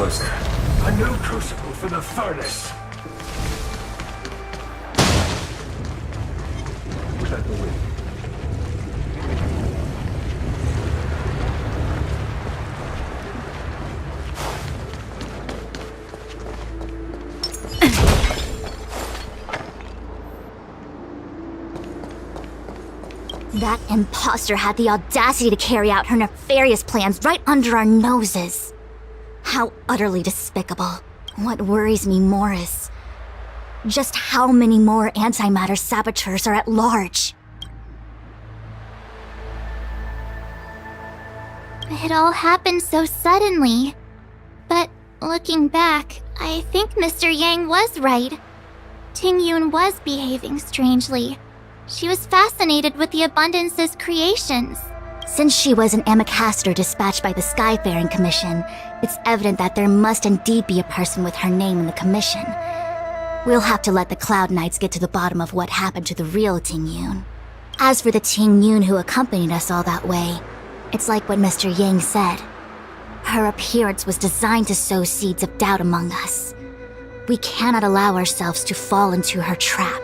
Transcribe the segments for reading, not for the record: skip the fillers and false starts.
Almost. A new crucible for the furnace. Push out the way. That imposter had the audacity to carry out her nefarious plans right under our noses. How utterly despicable. What worries me more is just how many more antimatter saboteurs are at large. It all happened so suddenly. But looking back, I think Mr. Yang was right. Ting Yun was behaving strangely. She was fascinated with the Abundance's creations. Since she was an Amicastor dispatched by the Skyfaring Commission, it's evident that there must indeed be a person with her name in the commission. We'll have to let the Cloud Knights get to the bottom of what happened to the real Ting Yun. As for the Ting Yun who accompanied us all that way, it's like what Mr. Yang said. Her appearance was designed to sow seeds of doubt among us. We cannot allow ourselves to fall into her trap.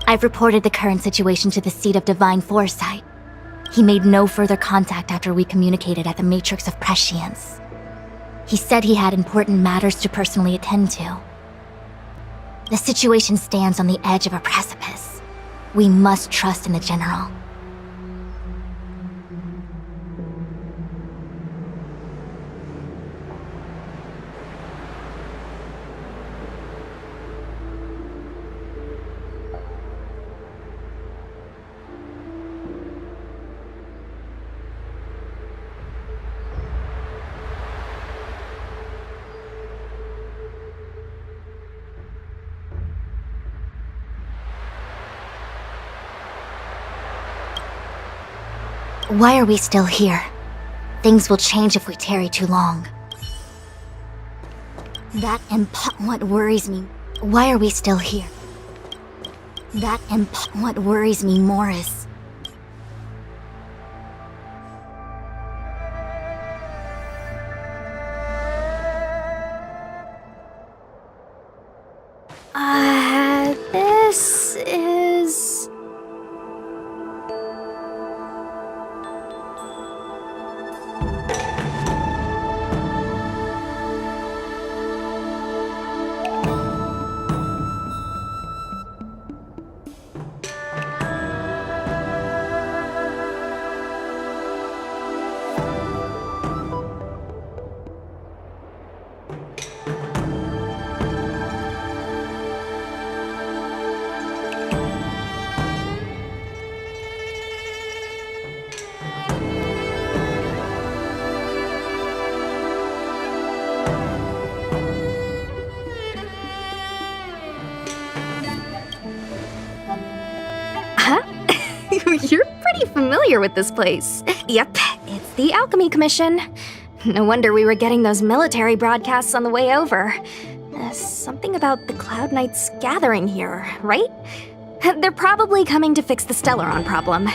I've reported the current situation to the Seat of Divine Foresight. He made no further contact after we communicated at the Matrix of Prescience. He said he had important matters to personally attend to. The situation stands on the edge of a precipice. We must trust in the General. Why are we still here? Things will change if we tarry too long. What worries me... Why are we still here? What worries me more is... This is... You're pretty familiar with this place. Yep, it's the Alchemy Commission. No wonder we were getting those military broadcasts on the way over. Something about the Cloud Knights gathering here, right? They're probably coming to fix the Stellaron problem.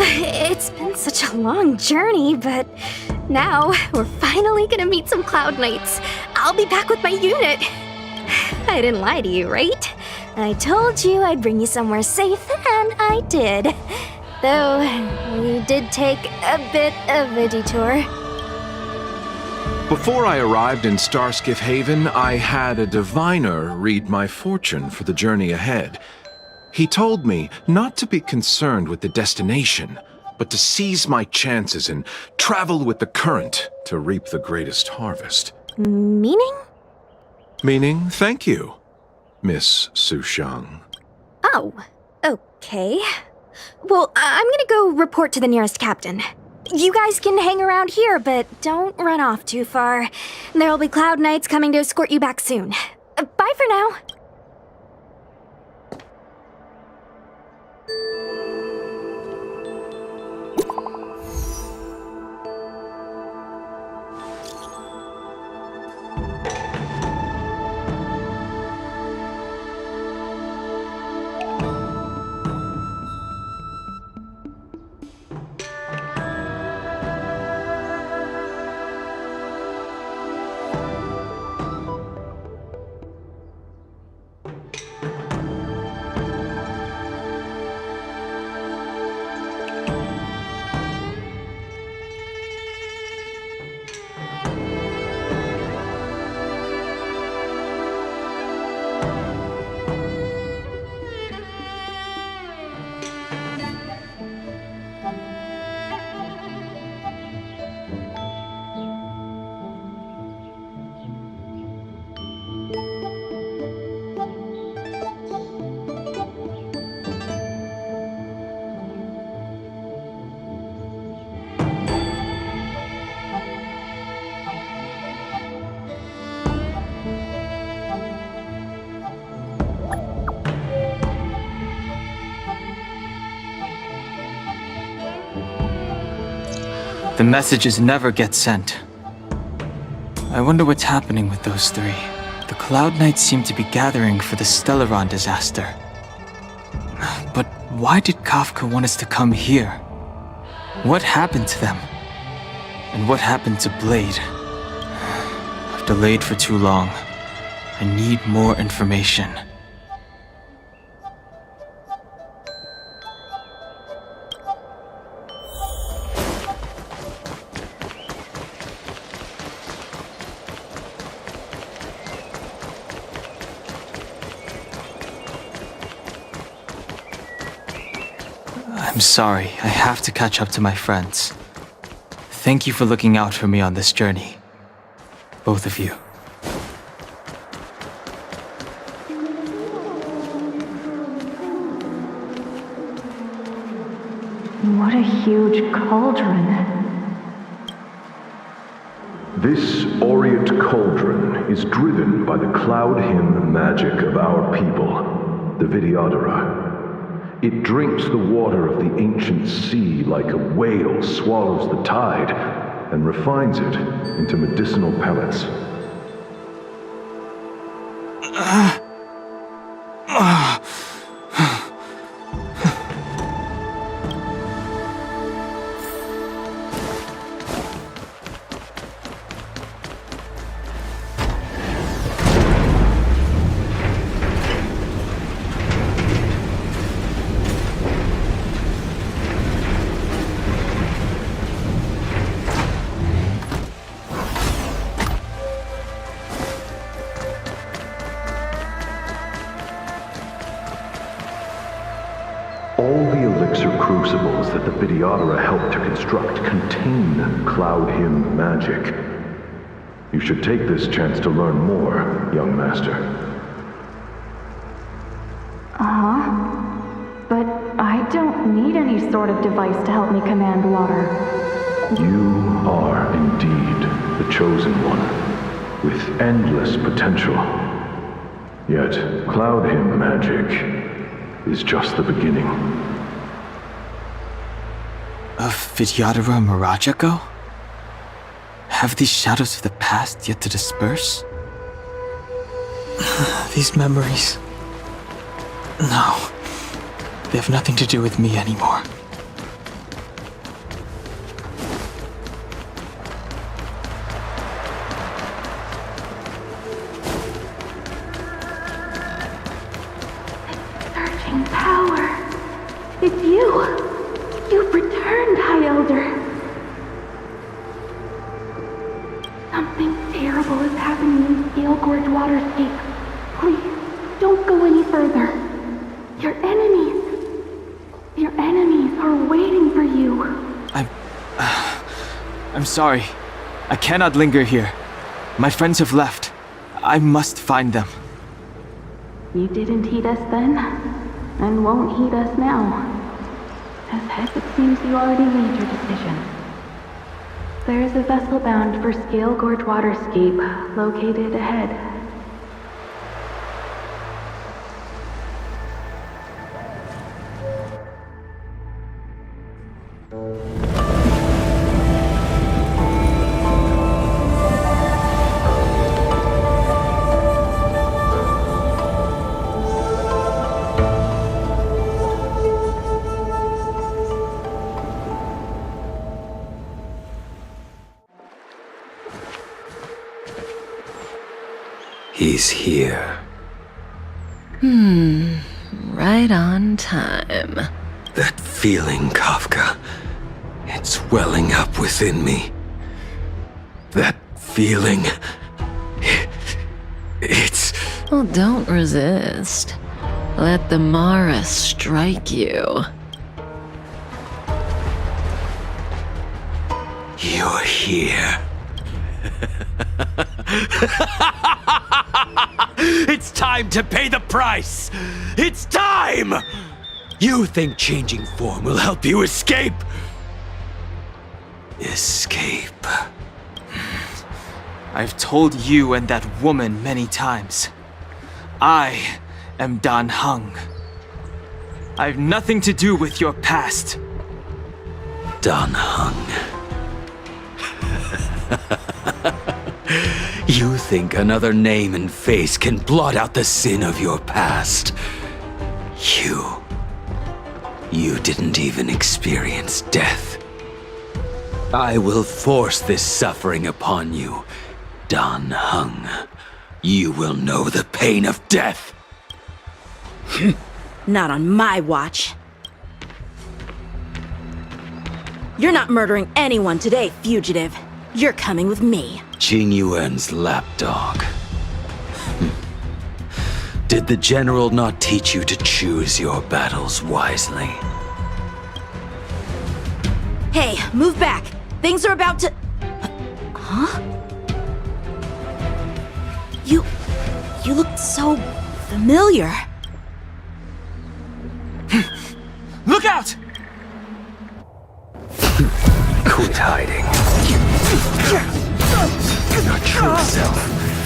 It's been such a long journey, but now we're finally gonna meet some Cloud Knights. I'll be back with my unit. I didn't lie to you, right? I told you I'd bring you somewhere safe, and I did. Though, we did take a bit of a detour. Before I arrived in Starskiff Haven, I had a diviner read my fortune for the journey ahead. He told me not to be concerned with the destination, but to seize my chances and travel with the current to reap the greatest harvest. Meaning? Meaning, thank you, Miss Sushang. Oh, okay. Well, I'm gonna go report to the nearest captain. You guys can hang around here, but don't run off too far. There'll be Cloud Knights coming to escort you back soon. Bye for now. The messages never get sent. I wonder what's happening with those three. The Cloud Knights seem to be gathering for the Stellaron disaster. But why did Kafka want us to come here? What happened to them? And what happened to Blade? I've delayed for too long. I need more information. I'm sorry, I have to catch up to my friends. Thank you for looking out for me on this journey. Both of you. What a huge cauldron. This aureate cauldron is driven by the cloud hymn magic of our people, the Vidyadhara. It drinks the water of the ancient sea like a whale swallows the tide and refines it into medicinal pellets. All the elixir crucibles that the Vidyadhara helped to construct contain cloud hymn magic. You should take this chance to learn more, young master. But I don't need any sort of device to help me command water. You are indeed the chosen one, with endless potential. Yet, cloud hymn magic is just the beginning. Of Vidyadhara Mirajago? Have these shadows of the past yet to disperse? These memories... No. They have nothing to do with me anymore. Surging power. It's you. You've returned, High Elder. Something terrible is happening in Scale Gorge Waterscape. Please, don't go any further. Your enemies. They Your enemies are waiting for you. I'm sorry. I cannot linger here. My friends have left. I must find them. You didn't heed us then, and won't heed us now. As heck, it seems you already made your decision. There is a vessel bound for Scale Gorge Waterscape, located ahead. He's here. Right on time. That feeling, Kafka. It's welling up within me. That feeling. It's... Well, don't resist. Let the Mara strike you. You're here. It's time to pay the price! It's time! You think changing form will help you escape? Escape. I've told you and that woman many times. I am Dan Heng. I've nothing to do with your past. Dan Heng. You think another name and face can blot out the sin of your past? You didn't even experience death. I will force this suffering upon you, Dan Heng. You will know the pain of death. Not on my watch. You're not murdering anyone today, fugitive. You're coming with me. Jing Yuan's lapdog. Did the general not teach you to choose your battles wisely? Hey, move back. Things are about to... Huh? You look so familiar. Look out! Quit hiding. Your true self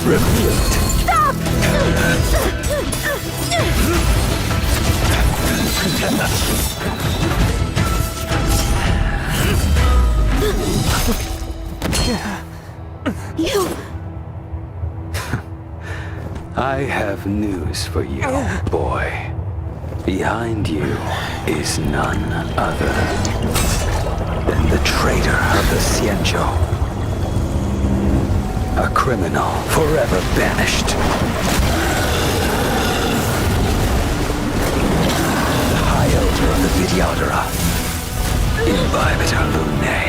revealed. Stop! You... I have news for you, boy. Behind you is none other than the traitor of the Xianzhou. A criminal forever banished. The High Elder of the Vidyadhara. Imbibitor Lunae.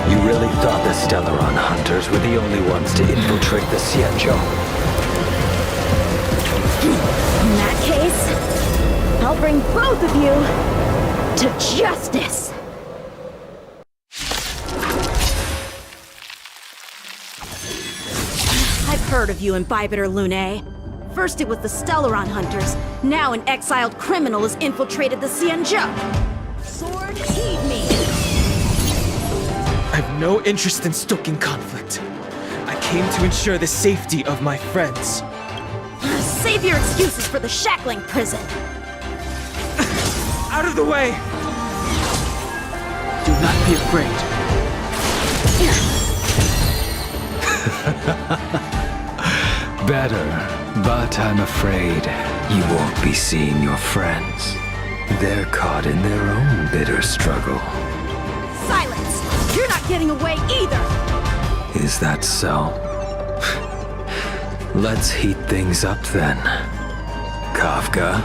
You really thought the Stellaron hunters were the only ones to infiltrate the Xianzhou? In that case, I'll bring both of you to justice! I've heard of you, Imbibitor Lunae. First it was the Stellaron hunters, now an exiled criminal has infiltrated the Xianzhou. Sword, heed me! I have no interest in stoking conflict. I came to ensure the safety of my friends. Save your excuses for the shackling prison! Out of the way! Do not be afraid. Better, but I'm afraid you won't be seeing your friends. They're caught in their own bitter struggle. Silence! You're not getting away either! Is that so? Let's heat things up then. Kafka?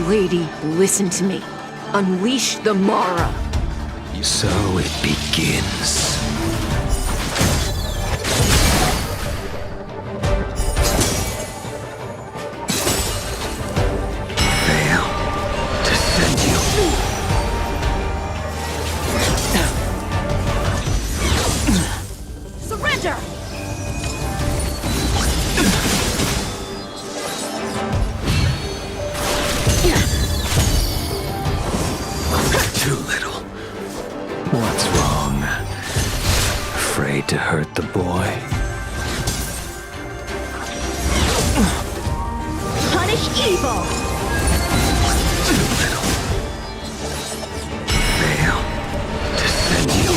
Lady, listen to me. Unleash the Mara. So it begins. Fail to send you. Surrender! Too little. What's wrong? Afraid to hurt the boy? Punish evil! Too little. Fail to send you.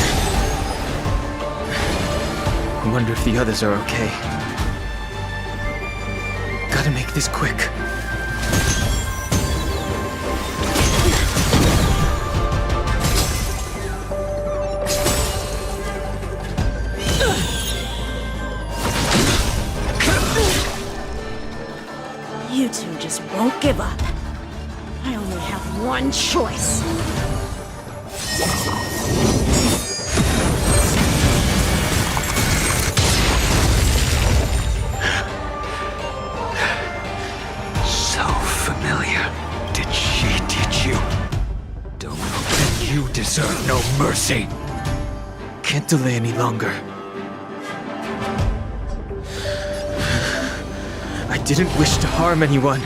I wonder if the others are okay. Gotta make this quick. You two just won't give up. I only have one choice. So familiar. Did she teach you? Don't forget you deserve no mercy. Can't delay any longer. I didn't wish to harm anyone.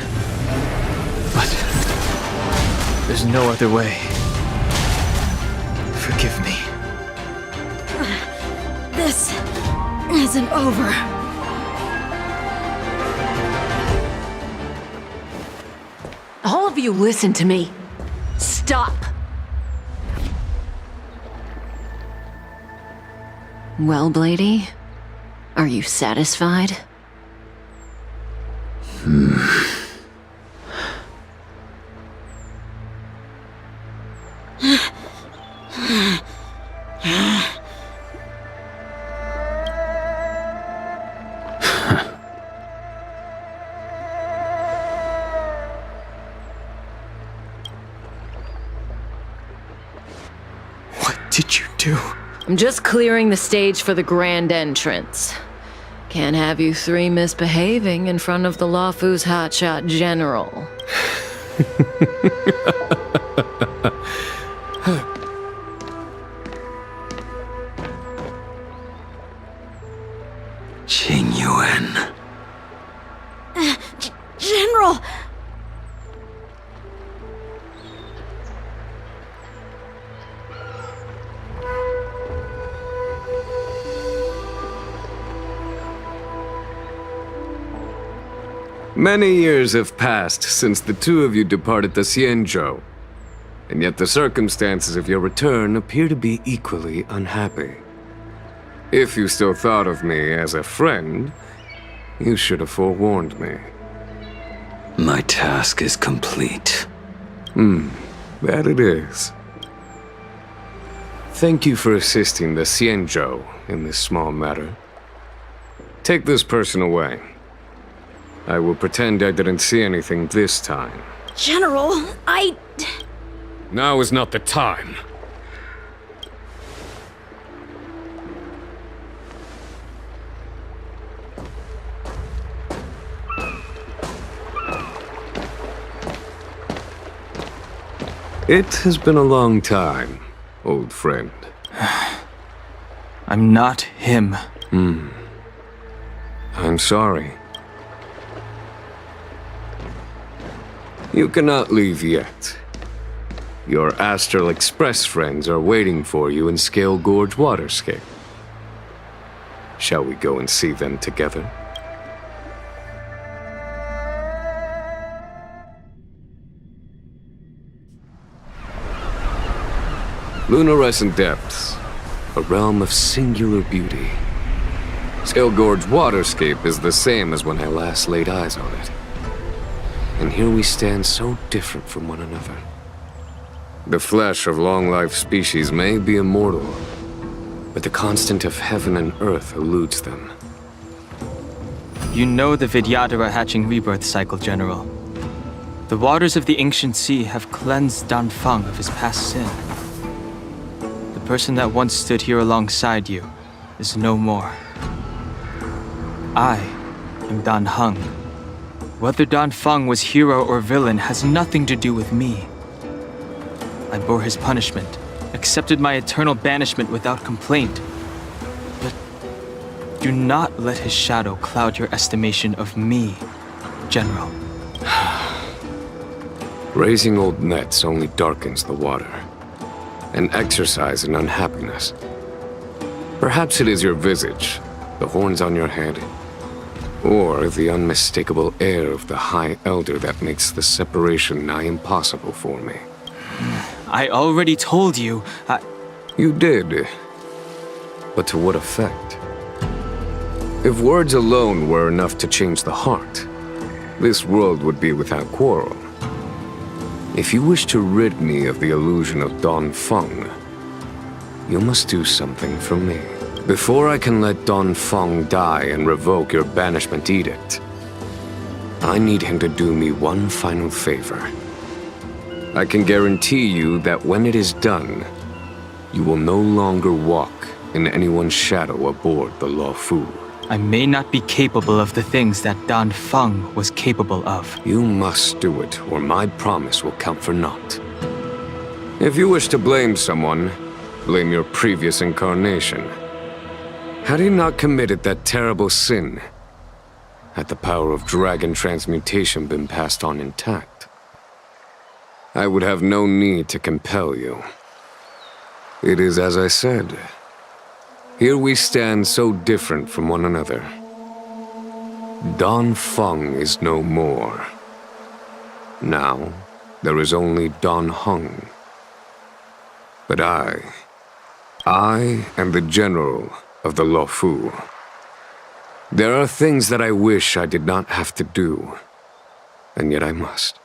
But there's no other way. Forgive me. This isn't over. All of you listen to me. Stop. Well, Blady, are you satisfied? What did you do? I'm just clearing the stage for the grand entrance. Can't have you three misbehaving in front of the Lafu's hotshot general. Qing Yuan. General! Many years have passed since the two of you departed the Xianzhou, and yet the circumstances of your return appear to be equally unhappy. If you still thought of me as a friend, you should have forewarned me. My task is complete. That it is. Thank you for assisting the Xianzhou in this small matter. Take this person away. I will pretend I didn't see anything this time. General, Now is not the time. It has been a long time, old friend. I'm not him. I'm sorry. You cannot leave yet. Your Astral Express friends are waiting for you in Scale Gorge Waterscape. Shall we go and see them together? Lunarescent Depths, a realm of singular beauty. Scale Gorge Waterscape is the same as when I last laid eyes on it. And here we stand so different from one another. The flesh of long-life species may be immortal, but the constant of heaven and earth eludes them. You know the Vidyadhara hatching rebirth cycle, General. The waters of the ancient sea have cleansed Danfeng of his past sin. person that once stood here alongside you is no more. I am Dan Heng. Whether Dan Feng was hero or villain has nothing to do with me. I bore his punishment, accepted my eternal banishment without complaint. But do not let his shadow cloud your estimation of me, General. Raising old nets only darkens the water, an exercise in unhappiness. Perhaps it is your visage, the horns on your head, or the unmistakable air of the High Elder that makes the separation nigh impossible for me. I already told you, You did. But to what effect? If words alone were enough to change the heart, this world would be without quarrel. If you wish to rid me of the illusion of Dan Feng, you must do something for me. Before I can let Dan Feng die and revoke your banishment edict, I need him to do me one final favor. I can guarantee you that when it is done, you will no longer walk in anyone's shadow aboard the Luofu. I may not be capable of the things that Dan Feng was capable of. You must do it, or my promise will count for naught. If you wish to blame someone, blame your previous incarnation. Had he not committed that terrible sin, had the power of dragon transmutation been passed on intact, I would have no need to compel you. It is as I said. Here we stand so different from one another. Dan Feng is no more. Now, there is only Dan Heng. But I am the general of the Luofu. There are things that I wish I did not have to do, and yet I must.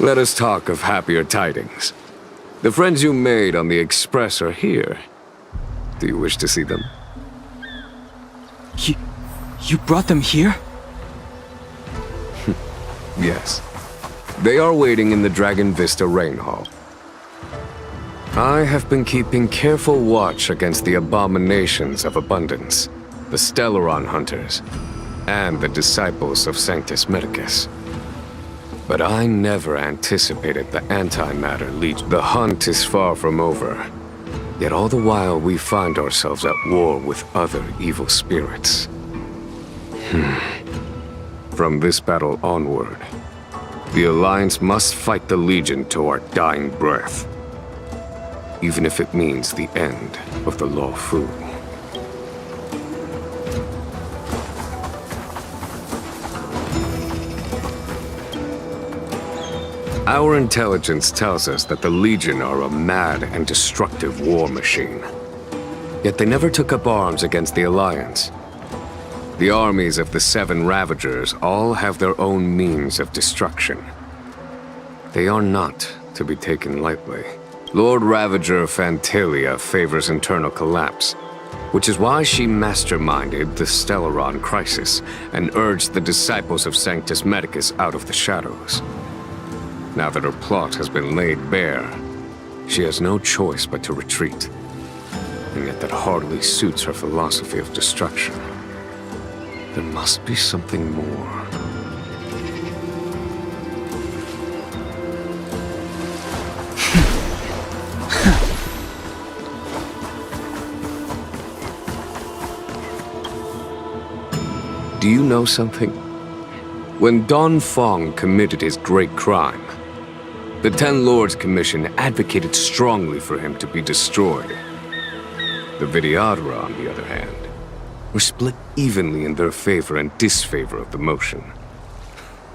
Let us talk of happier tidings. The friends you made on the Express are here. Do you wish to see them? You brought them here? Yes. They are waiting in the Dragon Vista Rain Hall. I have been keeping careful watch against the abominations of abundance, the Stellaron hunters, and the disciples of Sanctus Medicus. But I never anticipated the antimatter leech. The hunt is far from over. Yet all the while we find ourselves at war with other evil spirits. From this battle onward, the Alliance must fight the Legion to our dying breath. Even if it means the end of the Luofu. Our intelligence tells us that the Legion are a mad and destructive war machine. Yet they never took up arms against the Alliance. The armies of the Seven Ravagers all have their own means of destruction. They are not to be taken lightly. Lord Ravager Fantalia favors internal collapse, which is why she masterminded the Stellaron crisis and urged the disciples of Sanctus Medicus out of the shadows. Now that her plot has been laid bare, she has no choice but to retreat. And yet that hardly suits her philosophy of destruction. There must be something more. Do you know something? When Dan Feng committed his great crime, the Ten Lords Commission advocated strongly for him to be destroyed. The Vidyadhara, on the other hand, were split evenly in their favor and disfavor of the motion.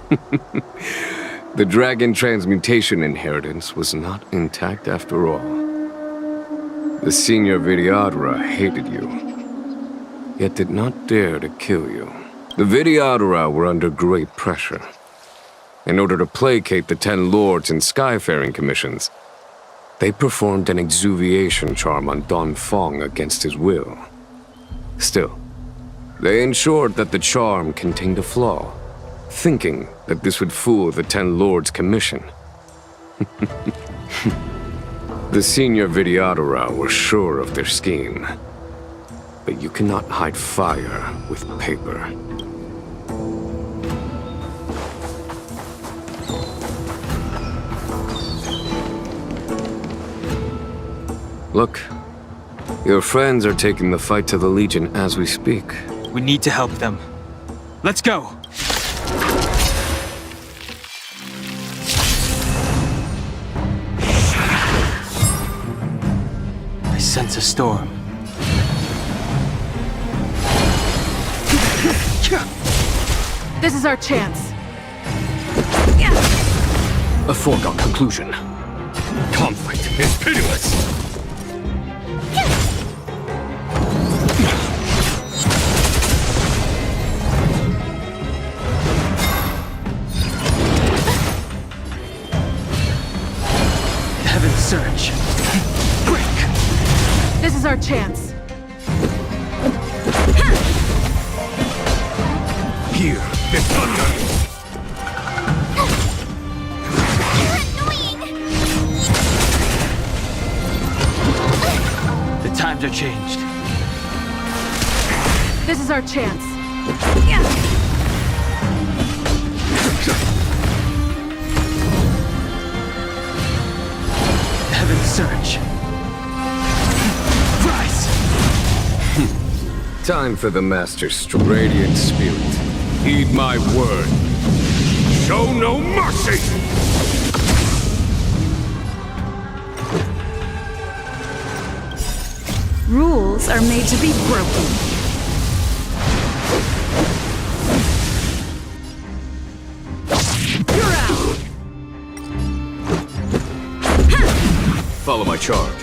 The dragon transmutation inheritance was not intact after all. The senior Vidyadhara hated you, yet did not dare to kill you. The Vidyadhara were under great pressure. In order to placate the Ten Lords and Skyfaring Commissions, they performed an exuviation charm on Dan Feng against his will. Still, they ensured that the charm contained a flaw, thinking that this would fool the Ten Lords Commission. The senior Videodora were sure of their scheme. But you cannot hide fire with paper. Look, your friends are taking the fight to the Legion as we speak. We need to help them. Let's go! I sense a storm. This is our chance. A foregone conclusion. Conflict is pitiless! Heaven's surge. Break! This is our chance. Hear the thunder! The times are changed. This is our chance. Heaven's surge. Rise! Time for the Master's radiant spirit. Heed my word. Show no mercy! Rules are made to be broken. You're out! Follow my charge.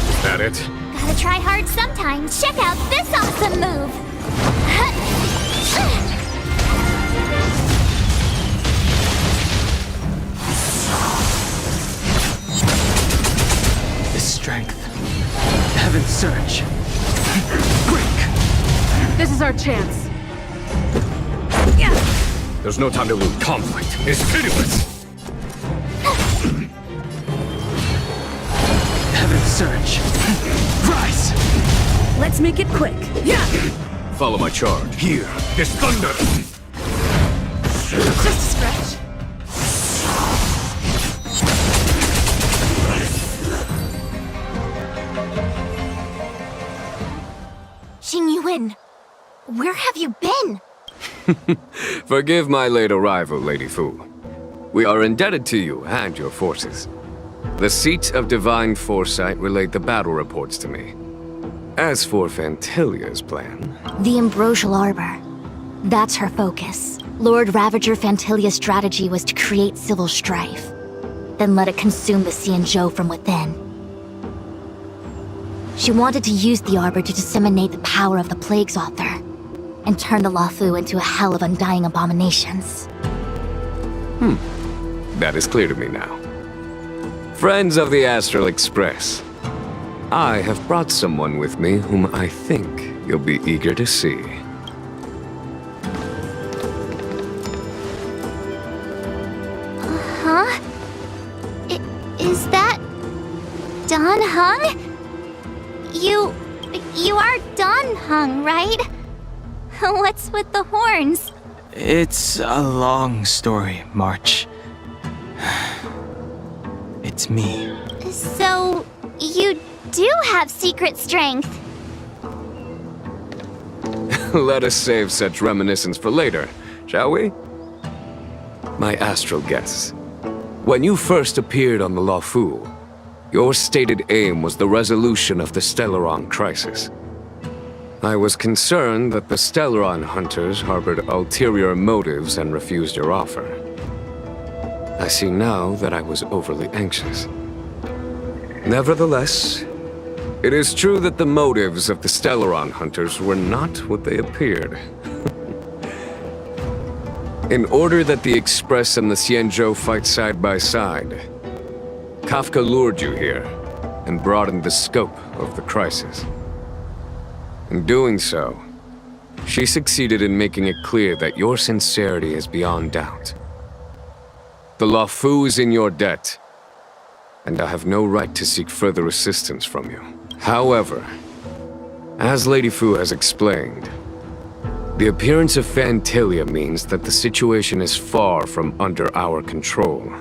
Is that it? Gotta try hard sometimes. Check out this awesome move. This strength. Heaven's surge. Break! This is our chance. There's no time to lose. Conflict is pitiless! Heaven's surge. Rise! Let's make it quick. Follow my charge. Hear this thunder! Just a stretch. Xingyuan, where have you been? Forgive my late arrival, Lady Fu. We are indebted to you and your forces. The Seat of Divine Foresight relayed the battle reports to me. As for Fantilia's plan... The Ambrosial Arbor. That's her focus. Lord Ravager Fantilia's strategy was to create civil strife, then let it consume the Xianzhou from within. She wanted to use the Arbor to disseminate the power of the Plague's Author, and turn the Luofu into a hell of undying abominations. That is clear to me now. Friends of the Astral Express, I have brought someone with me whom I think you'll be eager to see. Huh? Is that... Dan Heng? You are Dan Heng, right? What's with the horns? It's a long story, March. It's me. So, you do have secret strength. Let us save such reminiscence for later, shall we? My astral guests, when you first appeared on the Luofu, your stated aim was the resolution of the Stellaron crisis. I was concerned that the Stellaron hunters harbored ulterior motives and refused your offer. I see now that I was overly anxious. Nevertheless, it is true that the motives of the Stellaron hunters were not what they appeared. In order that the Express and the Xianzhou fight side by side, Kafka lured you here and broadened the scope of the crisis. In doing so, She succeeded in making it clear that your sincerity is beyond doubt. The Luofu is in your debt, and I have no right to seek further assistance from you. However, as Lady Fu has explained, the appearance of Fantilia means that the situation is far from under our control.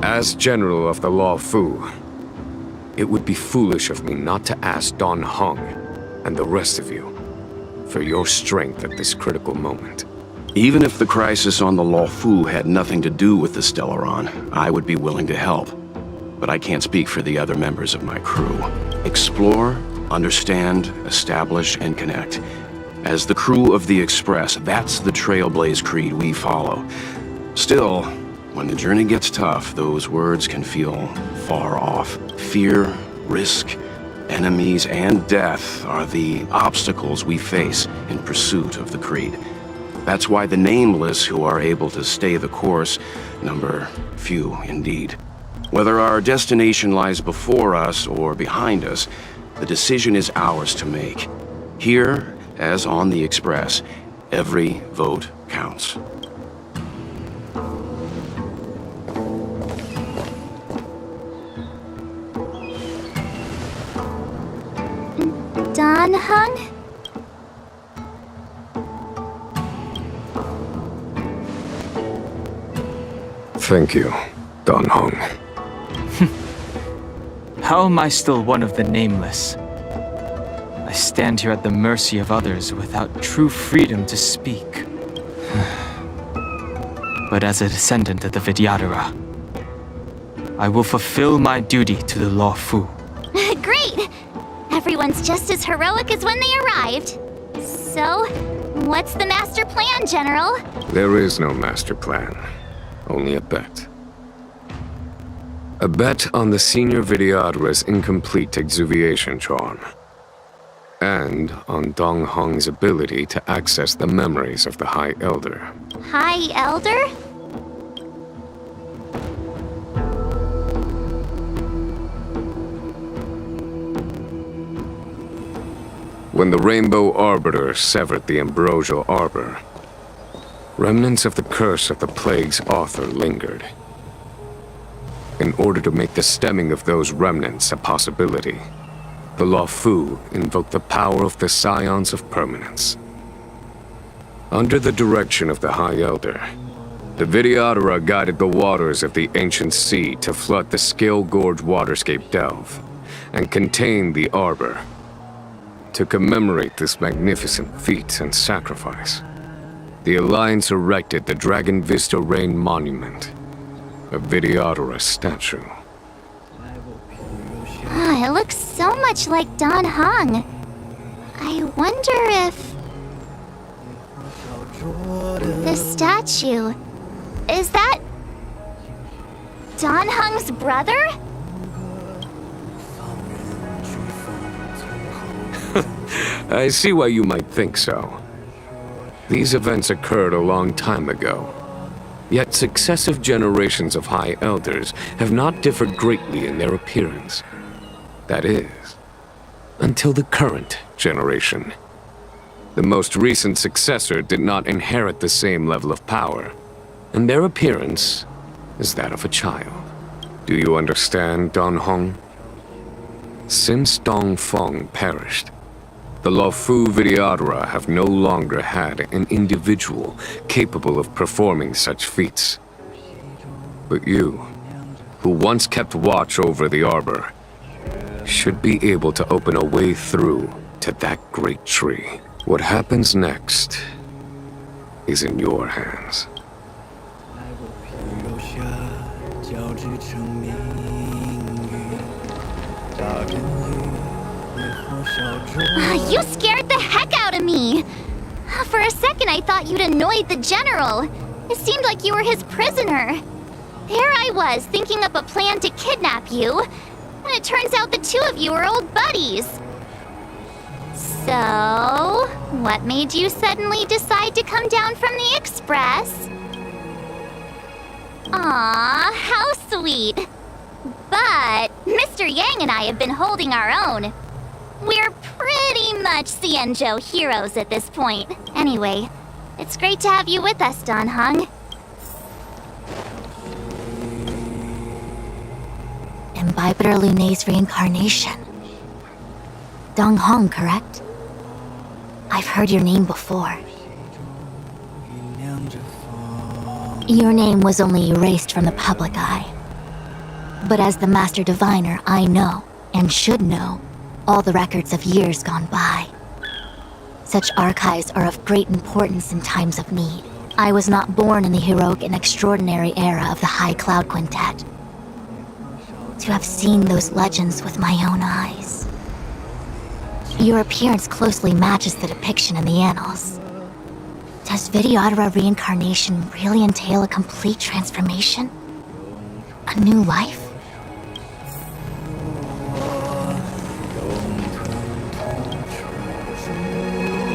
As General of the Luofu, it would be foolish of me not to ask Don Hong and the rest of you for your strength at this critical moment. Even if the crisis on the Luofu had nothing to do with the Stellaron, I would be willing to help. But I can't speak for the other members of my crew. Explore, understand, establish, and connect. As the crew of the Express, that's the Trailblaze creed we follow. Still, when the journey gets tough, those words can feel far off. Fear, risk, enemies, and death are the obstacles we face in pursuit of the creed. That's why the nameless who are able to stay the course number few indeed. Whether our destination lies before us or behind us, the decision is ours to make. Here, as on the Express, every vote counts. Don Hung? Thank you, Don Hong. How am I still one of the nameless? I stand here at the mercy of others without true freedom to speak. But as a descendant of the Vidyadhara, I will fulfill my duty to the Luofu. Great! Everyone's just as heroic as when they arrived. So, what's the master plan, General? There is no master plan, only a bet. A bet on the Senior Vidyadhara's incomplete exuviation charm. And on Dong Hong's ability to access the memories of the High Elder. High Elder? When the Rainbow Arbiter severed the Ambrosial Arbor, remnants of the curse of the plague's author lingered. In order to make the stemming of those remnants a possibility, the Luofu invoked the power of the Scions of Permanence. Under the direction of the High Elder, the Vidyadhara guided the waters of the ancient sea to flood the Scale Gorge waterscape delve and contain the Arbor. To commemorate this magnificent feat and sacrifice, the Alliance erected the Dragon Vista Rain Monument, a Vidyadhara statue. It looks so much like Don Hong. I wonder if... the statue... is that... Don Hong's brother? I see why you might think so. These events occurred a long time ago. Yet successive generations of High Elders have not differed greatly in their appearance. That is, until the current generation. The most recent successor did not inherit the same level of power, and their appearance is that of a child. Do you understand, Don Hong? Since Dong Feng perished, the Luofu Vidyadhara have no longer had an individual capable of performing such feats. But you, who once kept watch over the Arbor, should be able to open a way through to that great tree. What happens next is in your hands. You scared the heck out of me! For a second I thought you'd annoyed the General. It seemed like you were his prisoner. There I was, thinking up a plan to kidnap you, and it turns out the two of you are old buddies. So, what made you suddenly decide to come down from the Express? Aw, how sweet. But Mr. Yang and I have been holding our own. We're pretty much Cienjo heroes at this point. Anyway, it's great to have you with us, Dan Heng. Imbibitor Lune's reincarnation. Dong Hong, correct? I've heard your name before. Your name was only erased from the public eye. But as the Master Diviner, I know, and should know, all the records of years gone by. Such archives are of great importance in times of need. I was not born in the heroic and extraordinary era of the High Cloud Quintet. To have seen those legends with my own eyes. Your appearance closely matches the depiction in the annals. Does Videodora reincarnation really entail a complete transformation? A new life?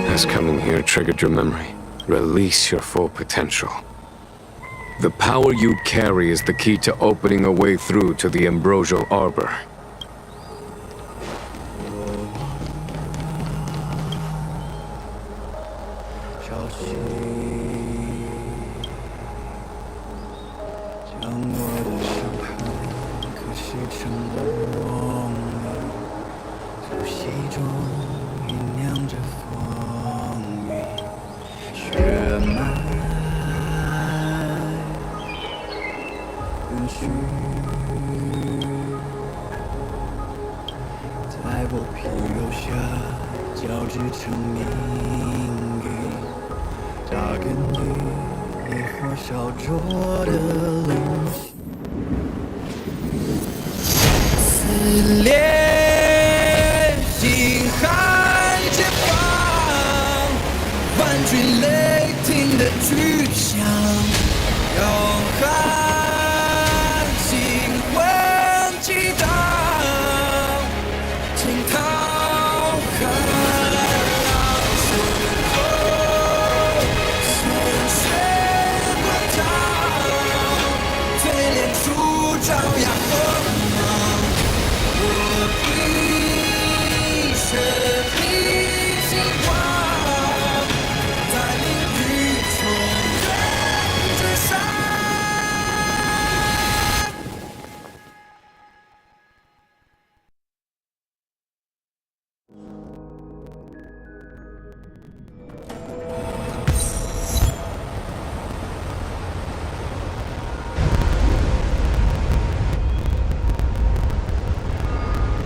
Has coming here triggered your memory? Release your full potential. The power you carry is the key to opening a way through to the Ambrosial Arbor.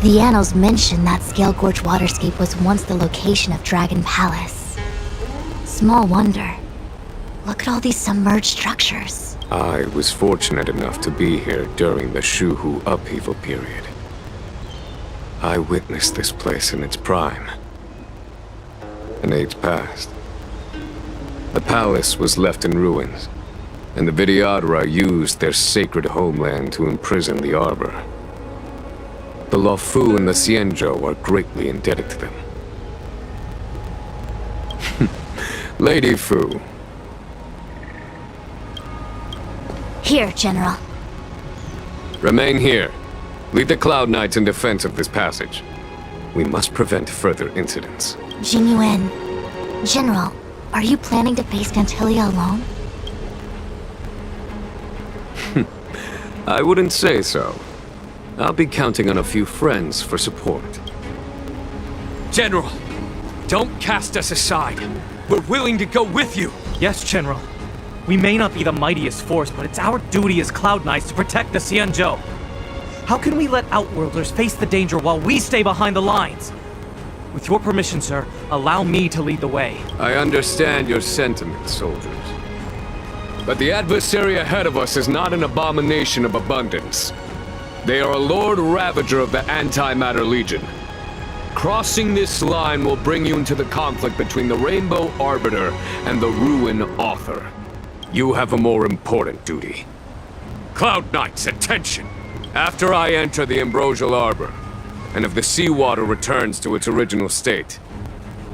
The annals mention that Scale Gorge Waterscape was once the location of Dragon Palace. Small wonder. Look at all these submerged structures. I was fortunate enough to be here during the Shuhu upheaval period. I witnessed this place in its prime. In age past. The palace was left in ruins, and the Videodora used their sacred homeland to imprison the Arbor. The Luofu and the Cienjo are greatly indebted to them. Lady Fu. Here, General. Remain here. Lead the Cloud Knights in defense of this passage. We must prevent further incidents. Jinyuan. General, are you planning to face Gantilia alone? I wouldn't say so. I'll be counting on a few friends for support. General, don't cast us aside. We're willing to go with you. Yes, General. We may not be the mightiest force, but it's our duty as Cloud Knights to protect the Cienjo. How can we let Outworlders face the danger while we stay behind the lines? With your permission, sir, allow me to lead the way. I understand your sentiments, soldiers. But the adversary ahead of us is not an abomination of abundance. They are a Lord Ravager of the Antimatter Legion. Crossing this line will bring you into the conflict between the Rainbow Arbiter and the Ruin Author. You have a more important duty. Cloud Knights, attention! After I enter the Ambrosial Arbor, and if the seawater returns to its original state,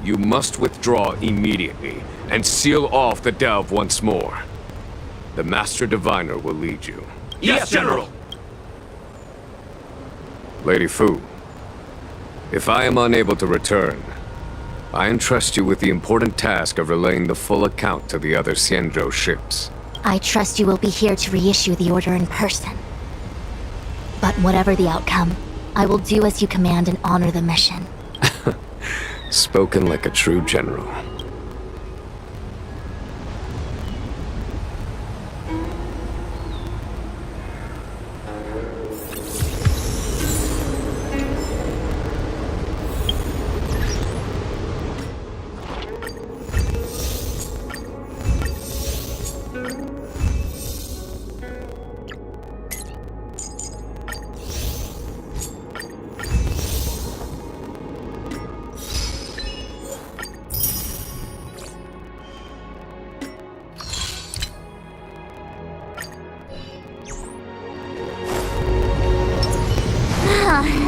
you must withdraw immediately and seal off the delve once more. The Master Diviner will lead you. Yes, General! Lady Fu, If I am unable to return, I entrust you with the important task of relaying the full account to the other Xianzhou ships. I trust you will be here to reissue the order in person. But whatever the outcome, I will do as you command and honor the mission. Spoken like a true general.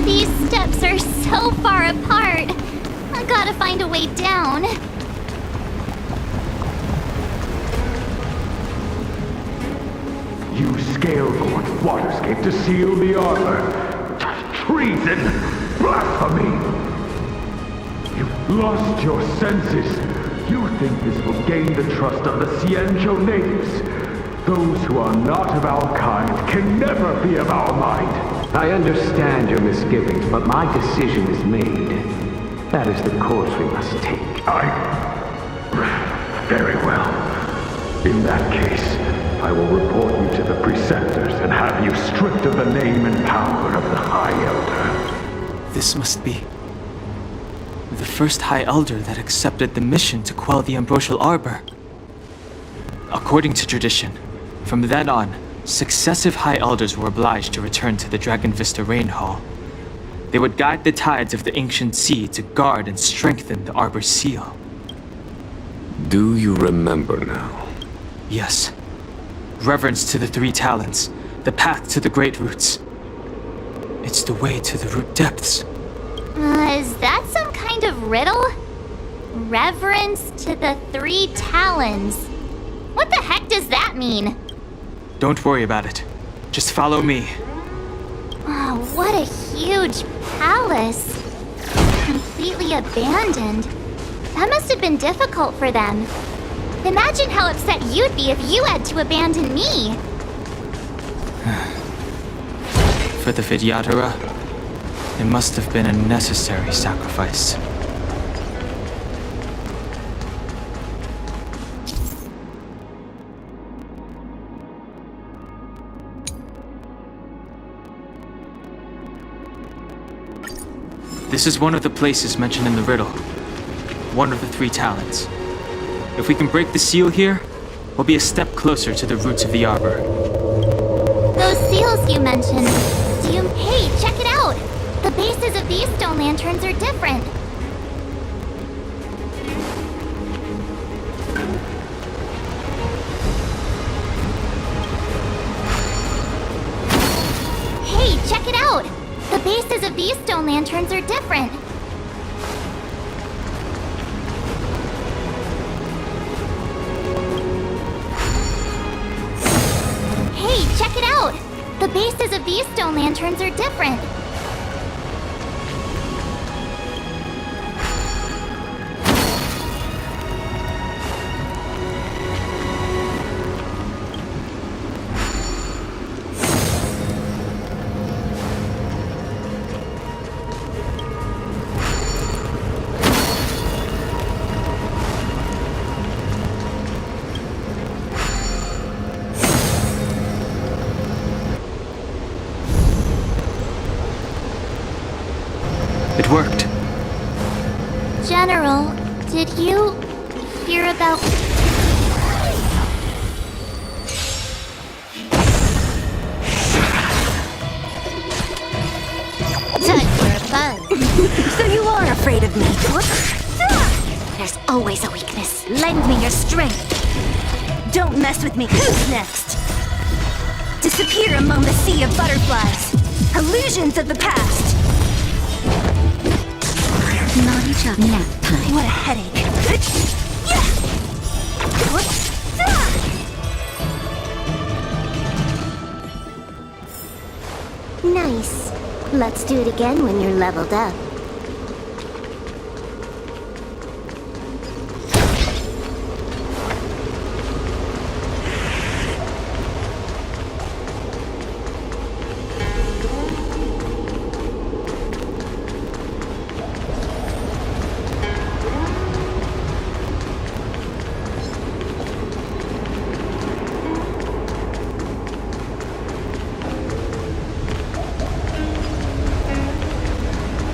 These steps are so far apart. I gotta find a way down. You Scale-Lord Waterscape to seal the armor. Treason! Blasphemy! You've lost your senses. You think this will gain the trust of the Xianzhou natives. Those who are not of our kind can never be of our mind. I understand your misgivings, but my decision is made. That is the course we must take. Very well. In that case, I will report you to the preceptors and have you stripped of the name and power of the High Elder. This must be the first High Elder that accepted the mission to quell the Ambrosial Arbor. According to tradition, from then on, successive High Elders were obliged to return to the Dragon Vista Rain Hall. They would guide the tides of the ancient sea to guard and strengthen the Arbor's seal. Do you remember now? Yes. Reverence to the three talents, the path to the great roots. It's the way to the root depths. Is that some kind of riddle? Reverence to the three talons. What the heck does that mean? Don't worry about it. Just follow me. Oh, what a huge palace. Completely abandoned. That must have been difficult for them. Imagine how upset you'd be if you had to abandon me. For the Vidyadhara, it must have been a necessary sacrifice. This is one of the places mentioned in the riddle. One of the three talents. If we can break the seal here, we'll be a step closer to the roots of the arbor. Those seals you mentioned. Hey, check it out! The bases of these stone lanterns are different. Hey, check it out! The bases of these stone lanterns are different. Hey, check it out! The bases of these stone lanterns are different. It worked. General, did you hear about... Time for a buzz. So you are afraid of me? There's always a weakness. Lend me your strength. Don't mess with me. Who's next? Disappear among the sea of butterflies. Illusions of the past. Knowledge of nap time. What a headache. Nice. Let's do it again when you're leveled up.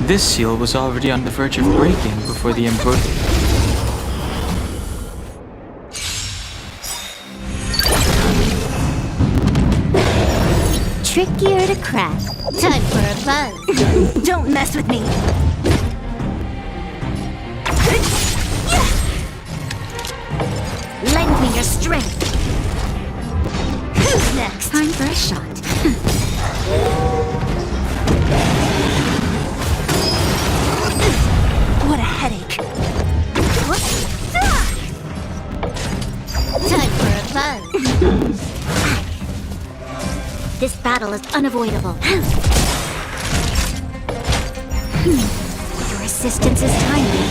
This seal was already on the verge of breaking before the Trickier to crack. Time for a buzz. Don't mess with me. Lend me your strength. Who's next? Time for a shot. What a headache. Time for a buzz. This battle is unavoidable. Your assistance is timely.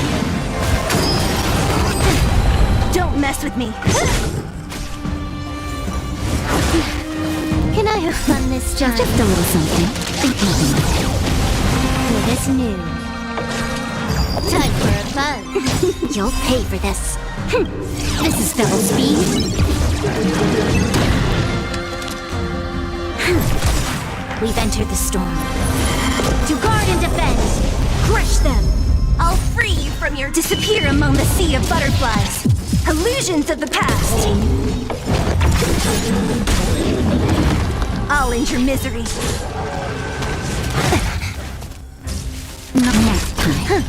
Don't mess with me. Can I have fun this time? Just a little something. It is new. Time for a buzz. You'll pay for this. This is double speed. We've entered the storm. To guard and defend! Crush them! I'll free you from your disappear among the sea of butterflies. Illusions of the past. I'll end your misery. Not next time.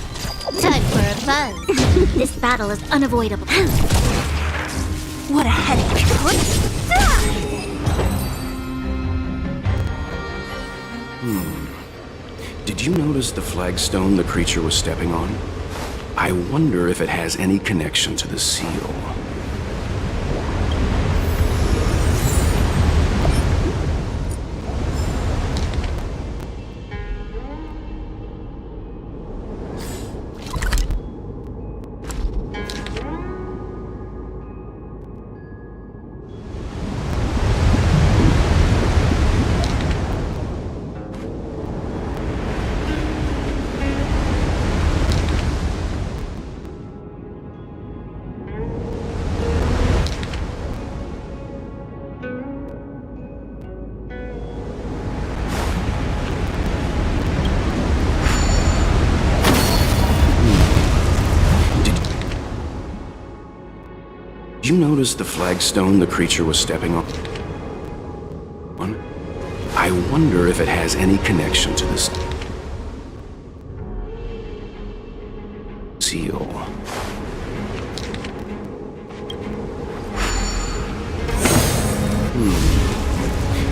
Time for a buzz. This battle is unavoidable. What a headache. Did you notice the flagstone the creature was stepping on? I wonder if it has any connection to the seal. Did you notice the flagstone the creature was stepping on? I wonder if it has any connection to this seal.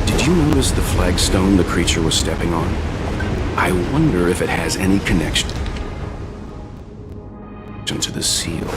Did you notice the flagstone the creature was stepping on? I wonder if it has any connection to the seal.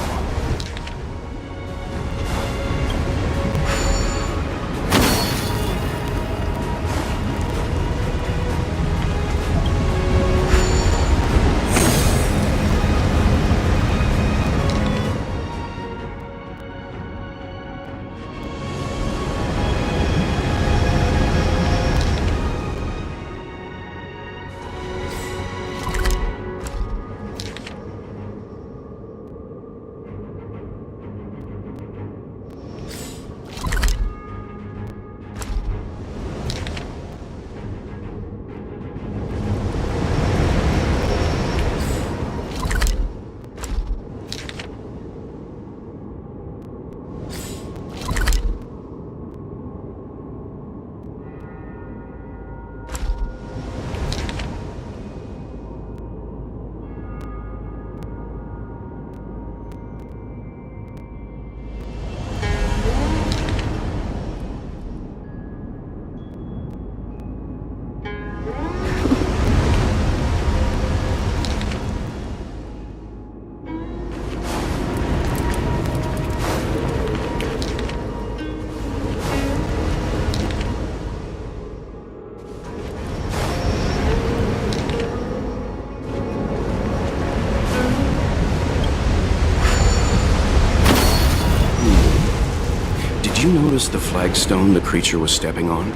Did you notice the flagstone the creature was stepping on?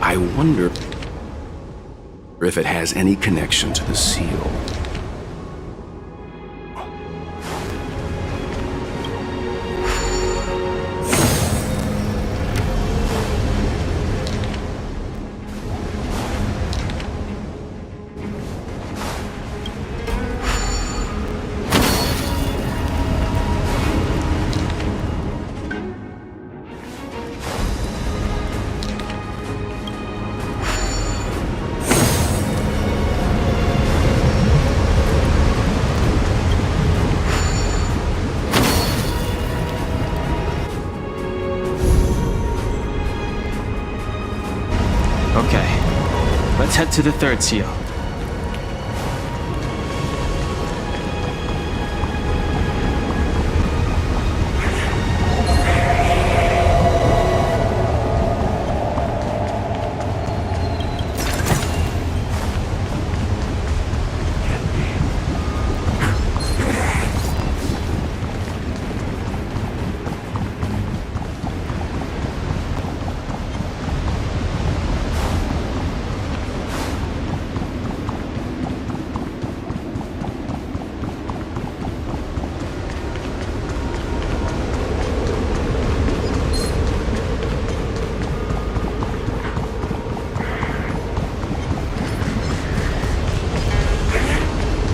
I wonder if it has any connection to the seal. Okay, let's head to the third seal.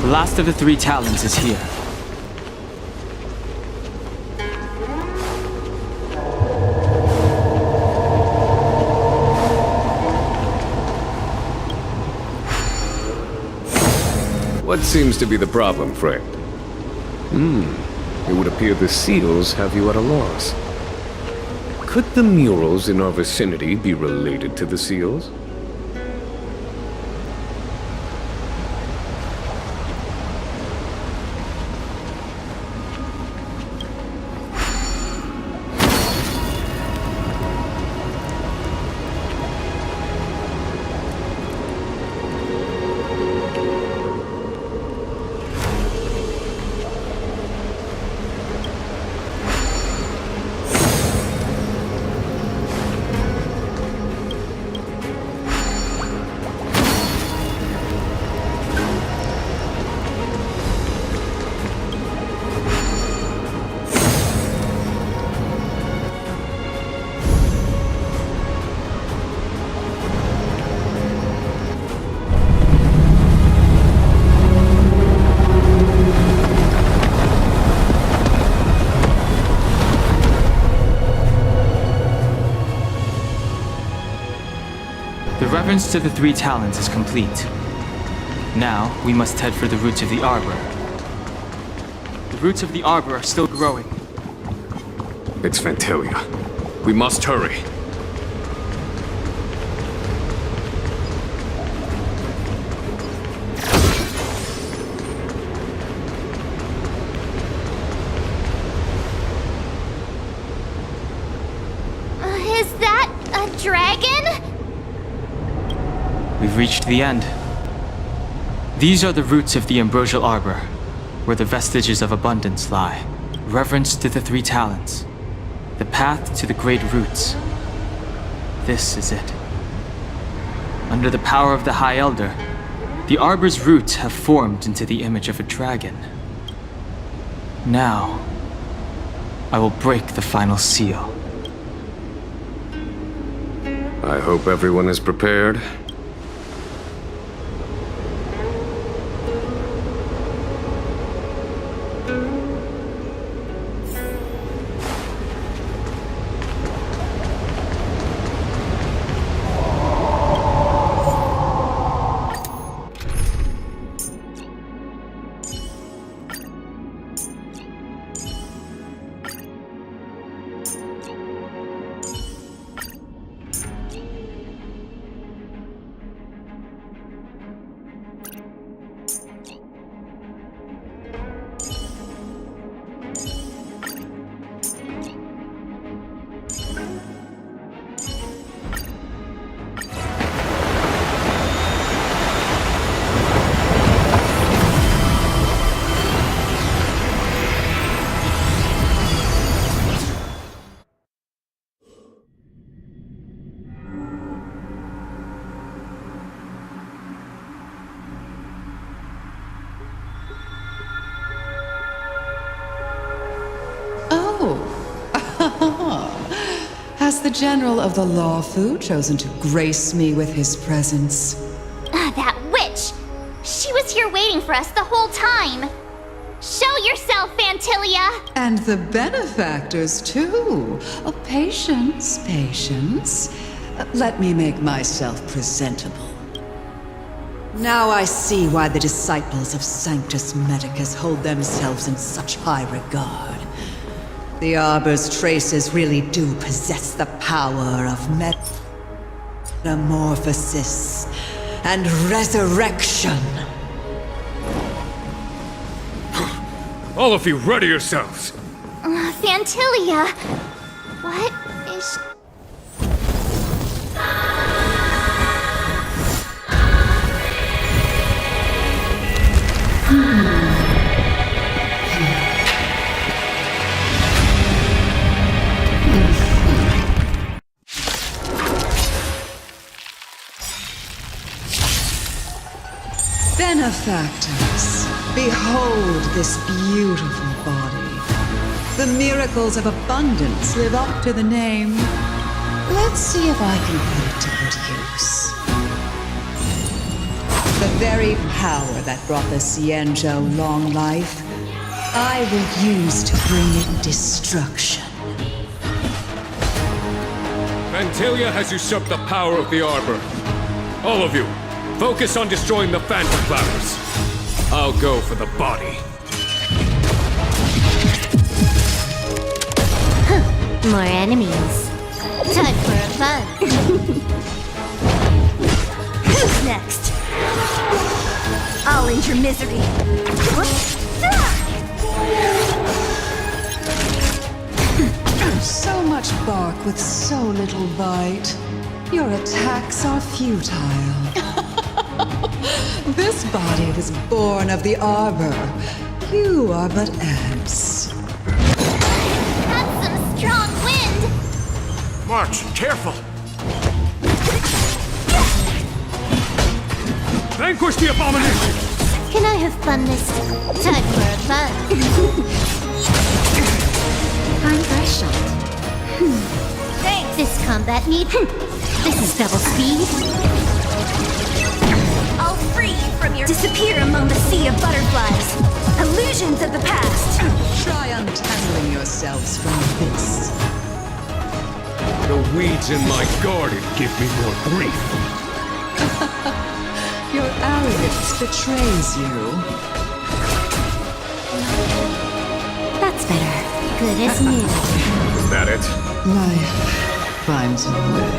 The last of the 3 talons is here. What seems to be the problem, friend? It would appear the seals have you at a loss. Could the murals in our vicinity be related to the seals? The reverence to the 3 talons is complete. Now, we must head for the roots of the arbor. The roots of the arbor are still growing. It's Fantalia. We must hurry. Is that a dragon? We've reached the end. These are the roots of the ambrosial arbor, where the vestiges of abundance lie. Reverence to the 3 talons. The path to the great roots. This is it. Under the power of the High Elder, the arbor's roots have formed into the image of a dragon. Now, I will break the final seal. I hope everyone is prepared. Has the General of the Lawfu chosen to grace me with his presence? That witch! She was here waiting for us the whole time! Show yourself, Fantilia! And the benefactors, too. Oh, patience, patience. Let me make myself presentable. Now I see why the disciples of Sanctus Medicus hold themselves in such high regard. The Arbor's traces really do possess the power of Metamorphosis and resurrection. All of you, ready yourselves! Fantilia! What is... Benefactors, behold this beautiful body. The miracles of abundance live up to the name. Let's see if I can put it to good use. The very power that brought the Cienjo long life, I will use to bring it destruction. Fantilia has usurped the power of the Arbor. All of you, focus on destroying the Phantom Platters. I'll go for the body. More enemies. Time for a fun. Who's next? I'll end your misery. So much bark with so little bite. Your attacks are futile. This body was born of the Arbor. You are but ants. That's some strong wind! March, careful! Vanquish the abomination! Can I have fun this time for a fun? Time for a shot. Thanks! This combat needs... This is double speed. I'll free you from your... Disappear among the sea of butterflies. Illusions of the past. Try untangling yourselves from this. The weeds in my garden give me more grief. Your arrogance betrays you. That's better. Good as new. Is that it? Life finds a way.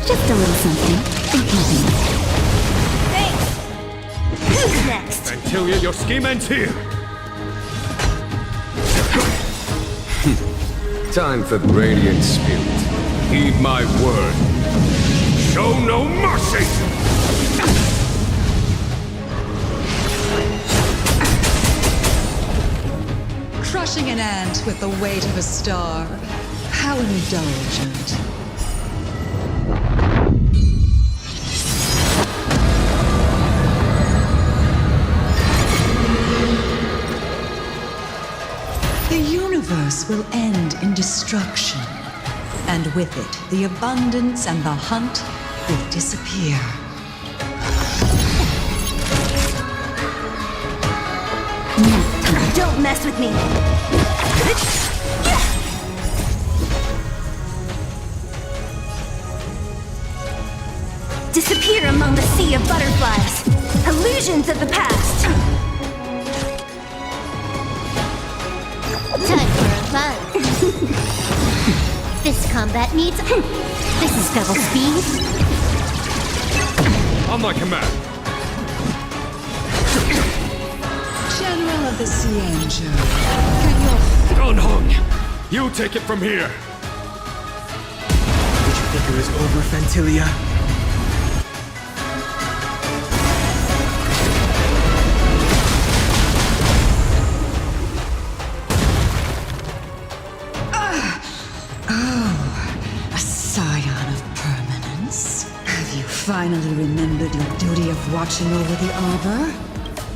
Just a little something. Think nothing. Thanks! Who's next? Fantilia, your scheme ends here! Time for the Radiant Spirit. Heed my word. Show no mercy! Crushing an ant with the weight of a star. How indulgent. The universe will end in destruction. And with it, the abundance and the hunt will disappear. Don't mess with me! Disappear among the sea of butterflies. Illusions of the past. Time for a fun. This combat needs... This is double speed. On my command. General of the Cienjo, can your... Gunhung, you take it from here. Did you think it was over, Fantilia? Finally remembered your duty of watching over the Arbor?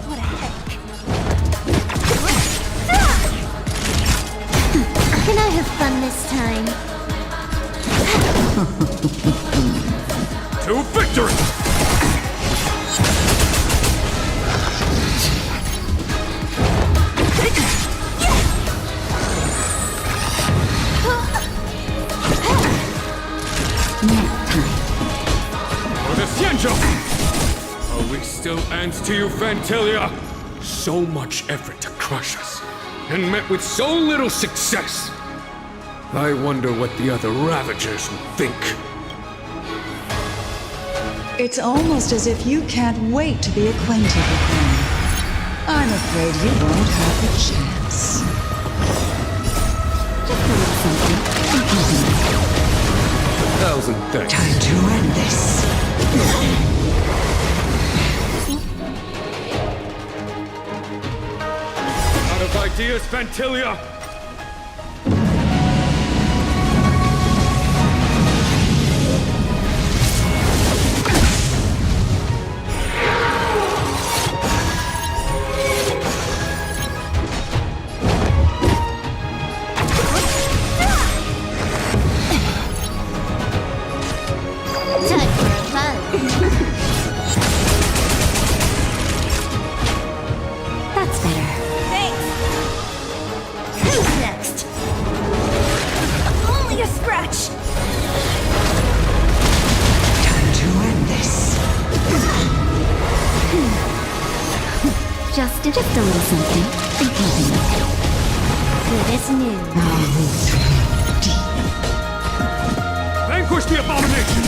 What a heck. Can I have fun this time? To victory! Are we still ants to you, Fantilia? So much effort to crush us, and met with so little success. I wonder what the other Ravagers would think. It's almost as if you can't wait to be acquainted with them. I'm afraid you won't have the chance. Thousand thanks. Time to end this. Out of ideas, Vantilia! That's better. Thanks! Who's next? Only a scratch! Time to end this. Just a little something. Good as new. Vanquish the abomination!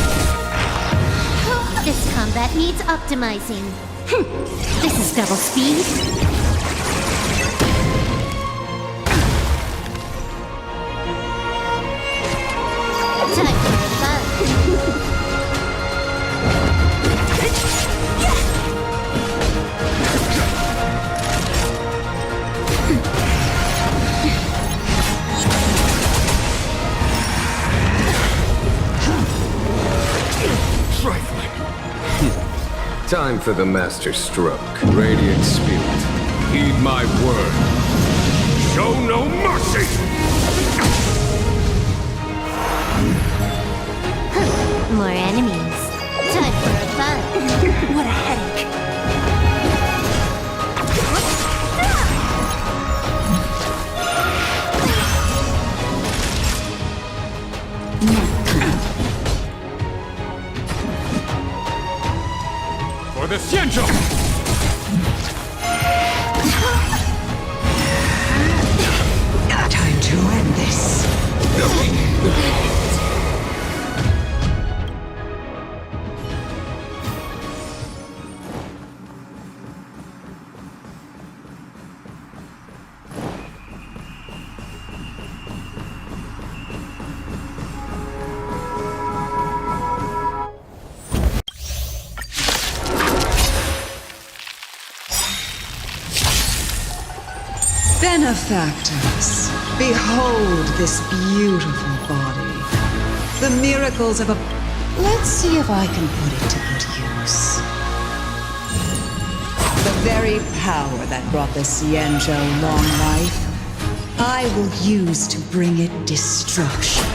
This combat needs optimizing. This is double speed. Time for a buzz. Trifling. Time for the master stroke. Radiant spirit. Heed my word. Show no mercy! More enemies. Time for a buzz. What a headache. For the Xianzhou! Time to end this. Benefactors, behold this beautiful body. The miracles of a... Let's see if I can put it to good use. The very power that brought the Xianzhou long life, I will use to bring it destruction.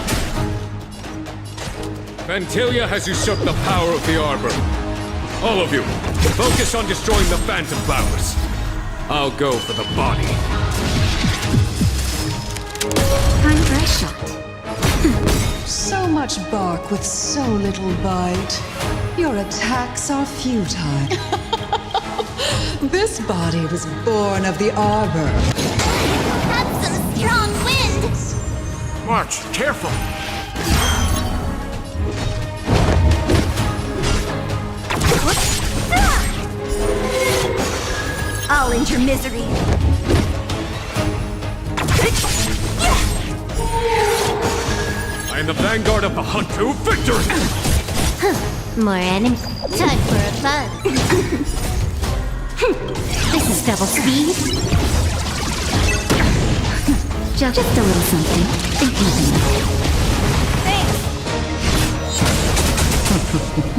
Vantilia has usurped the power of the Arbor. All of you, focus on destroying the Phantom Flowers. I'll go for the body. Time for a shot. So much bark with so little bite. Your attacks are futile. This body was born of the Arbor. That's some strong wind! March, careful! I'll end your misery. I am the vanguard of the hunt to victory! More enemies. Time for a buzz. This is double speed. Just a little something.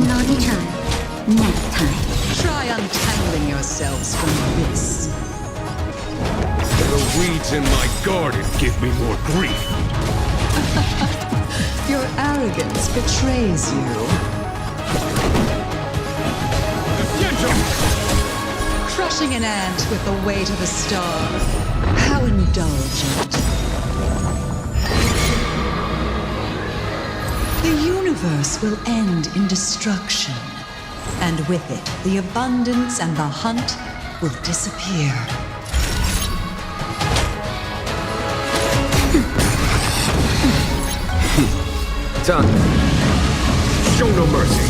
Naughty time. Next time. Try untangling yourselves from this. The weeds in my garden give me more grief. Your arrogance betrays you. The Xianzhou! Crushing an ant with the weight of a star. How indulgent. The universe will end in destruction. And with it, the abundance and the hunt will disappear. Done. Show no mercy.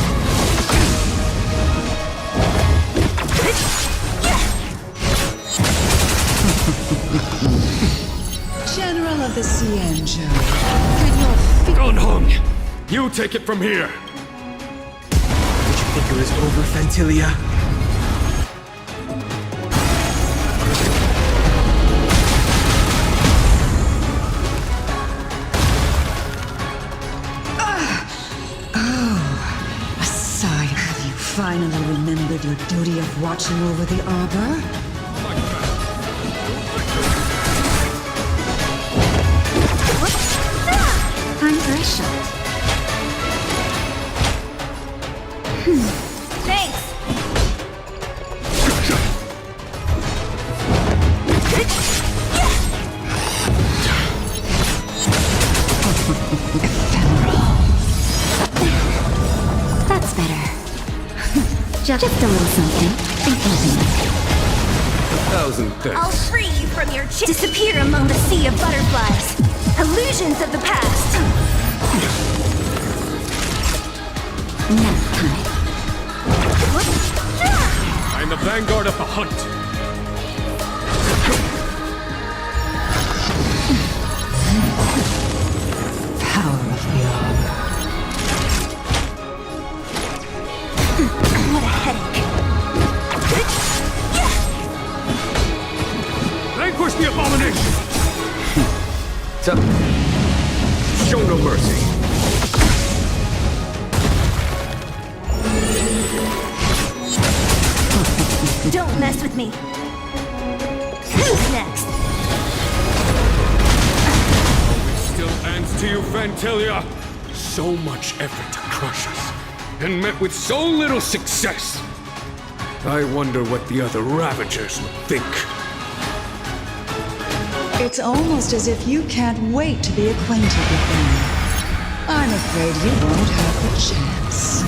General of the Cienjo, can your feet... Don Hung, you take it from here. Did you think it was over, Fantilia? Oh, a sigh. Have you finally remembered your duty of watching over the Arbor? Time for a shot. Thanks! That's better. Just a little something. Think nothing of it. 1,000 thanks. I'll free you from your disappear among the sea of butterflies. Illusions of the past. Nap time. I'm the vanguard of the hunt. Power of the Arbor. What a headache. Vanquish the abomination! Show no mercy. Don't mess with me. Who's next? Still ends to you, Fantilia. So much effort to crush us, and met with so little success. I wonder what the other Ravagers would think. It's almost as if you can't wait to be acquainted with them. I'm afraid you won't have the chance.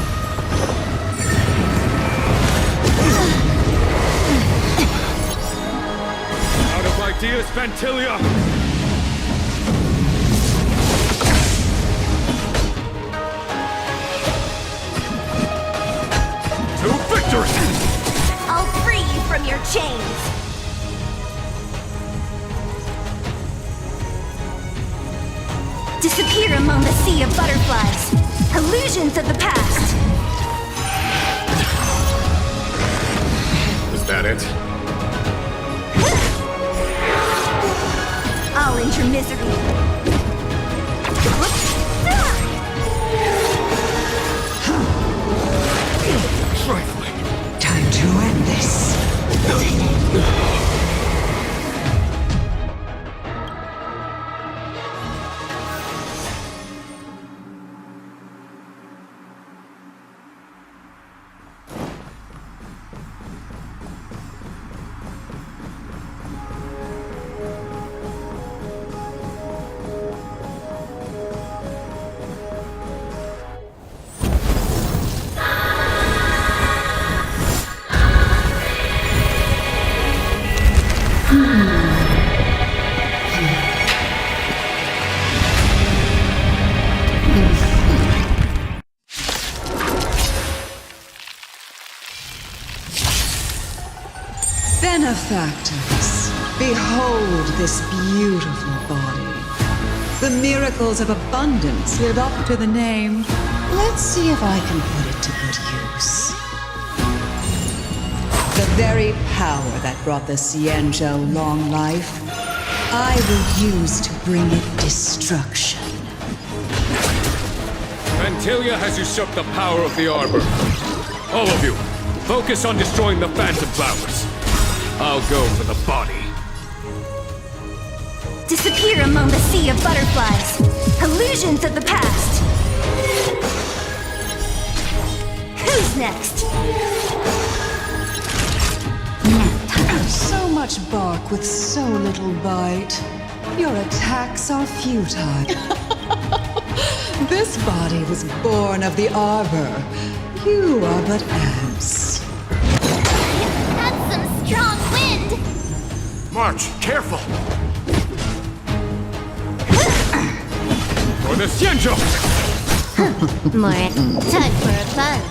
Out of ideas, Fantilia! To victory! I'll free you from your chains. Disappear among the sea of butterflies. Illusions of the past. Is that it? I'll end your misery. Trifling. Time to end this. Benefactors, behold this beautiful body. The miracles of abundance live up to the name. Let's see if I can put it to good use. The very power that brought the Cienjo long life, I will use to bring it destruction. Fantilia has usurped the power of the Arbor. All of you, focus on destroying the Phantom Flowers. I'll go for the body. Disappear among the sea of butterflies. Illusions of the past. Who's next? So much bark with so little bite. Your attacks are futile. This body was born of the Arbor. You are but ants. That's some strong wind! March, careful! For the Cienjo! More time for a buzz.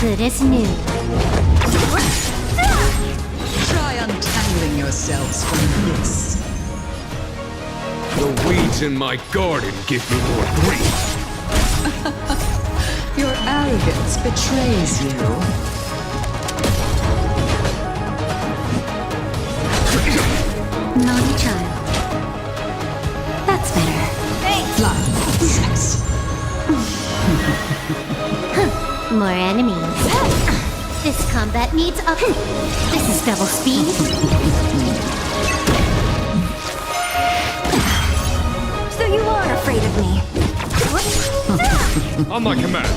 Good as new. Try untangling yourselves from this. The weeds in my garden give me more grief. Your arrogance betrays you. Naughty child. That's better. Sex. More enemies. This combat needs up. This is double speed. So you are afraid of me. On my command.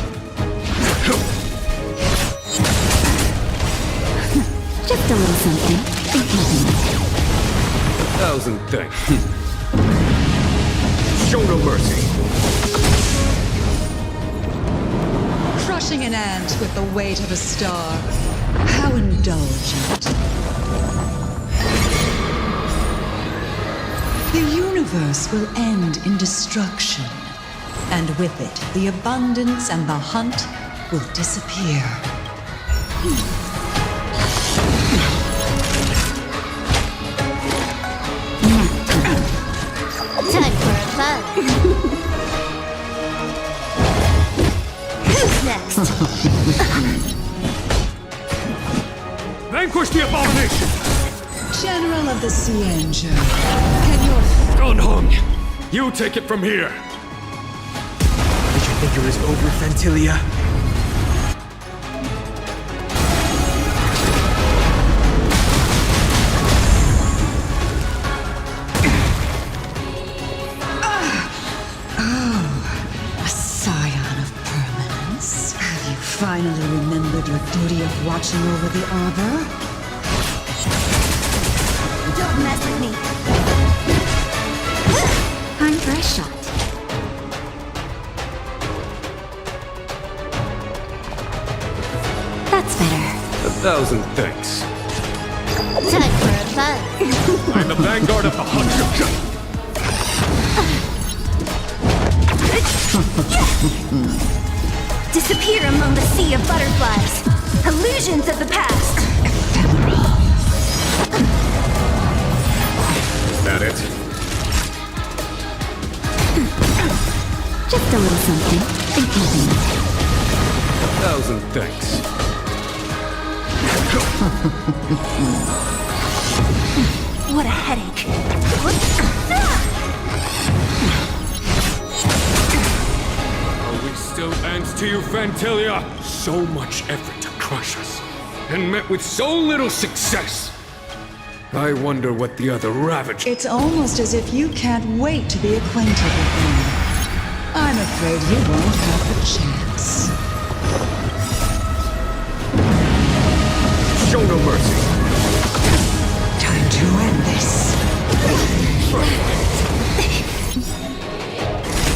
Just a little something. Thousand thanks. Show no mercy. Crushing an ant with the weight of a star. How indulgent. The universe will end in destruction. And with it, the abundance and the hunt will disappear. Time for a buzz. Who's next? Vanquish the abomination! General of the Cienjo, can your... Unhung! You take it from here! Did you think it was over, Fentilia? Finally remembered your duty of watching over the arbor? Don't mess with me. Time for a shot. That's better. 1,000 thanks. Time for a buzz. I'm the vanguard of the hunt. Disappear among the sea of butterflies. Illusions of the past. Is that it? Just a little something. 1,000 thanks. What a headache. Still ants to you, Fantilia. So much effort to crush us, and met with so little success. I wonder what the other ravagers... It's almost as if you can't wait to be acquainted with them. I'm afraid you won't have the chance. Show no mercy. Time to end this.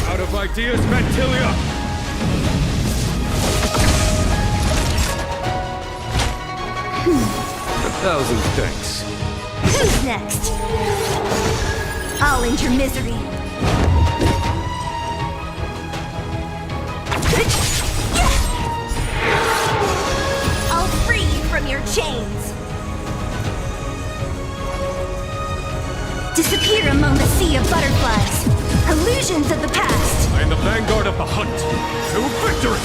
Out of ideas, Fantilia! 1,000 thanks. Who's next? I'll end your misery. I'll free you from your chains. Disappear among the sea of butterflies. Illusions of the past. I am the vanguard of the hunt. To victory!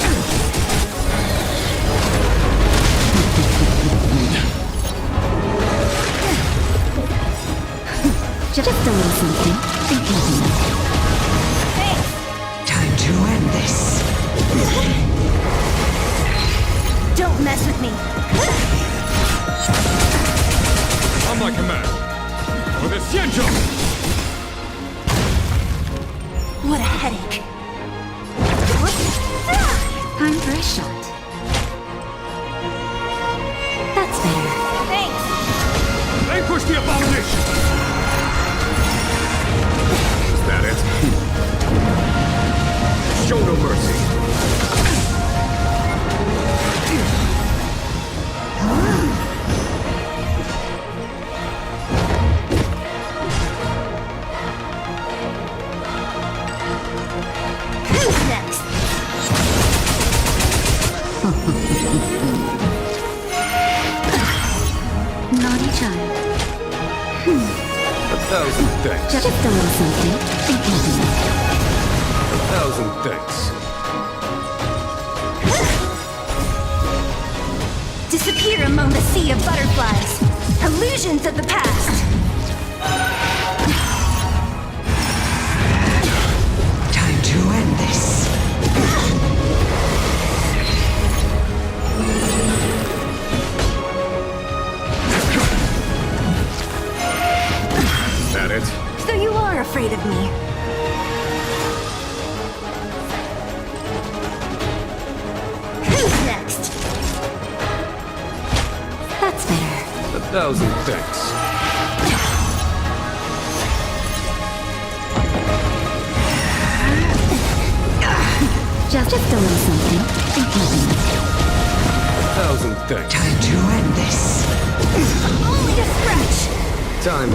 Just a little something. Time to end this. Don't mess with me. On my command. For the Cienjo! What a headache. Time for a shot. That's better. Thanks. Vanquish the abomination! Is that it? Show no mercy. Naughty child. 1,000 thanks. Just a little something. Think nothing. 1,000 thanks. Disappear among the sea of butterflies. Illusions of the past. Time to end this. Is that it? So you are afraid of me. Who's next? That's better. 1,000 thanks. Just a little something. Think nothing. 1,000 thanks. Time to end this. Only a scratch. Time.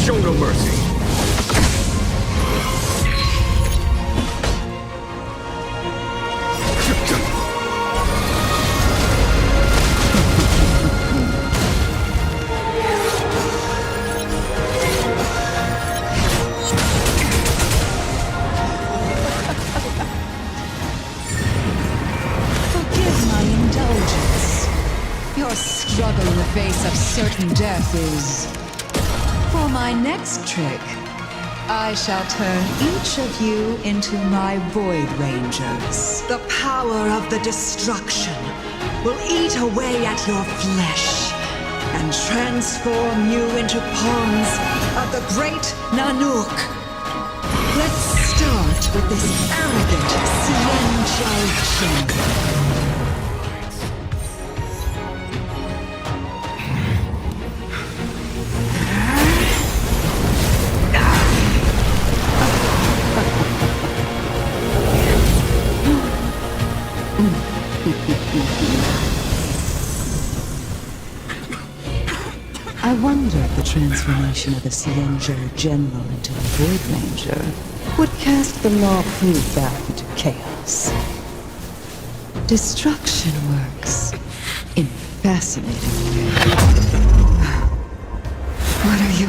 Show no mercy. Forgive my indulgence. Your struggle in the face of certain death is... For my next trick, I shall turn each of you into my Void Rangers. The power of the destruction will eat away at your flesh and transform you into pawns of the great Nanook. Let's start with this arrogant Xianzhou. I wonder if the transformation of the Xianzhou General into a Void Ranger would cast the Law Fu back into chaos. Destruction works in fascinating ways. What are you...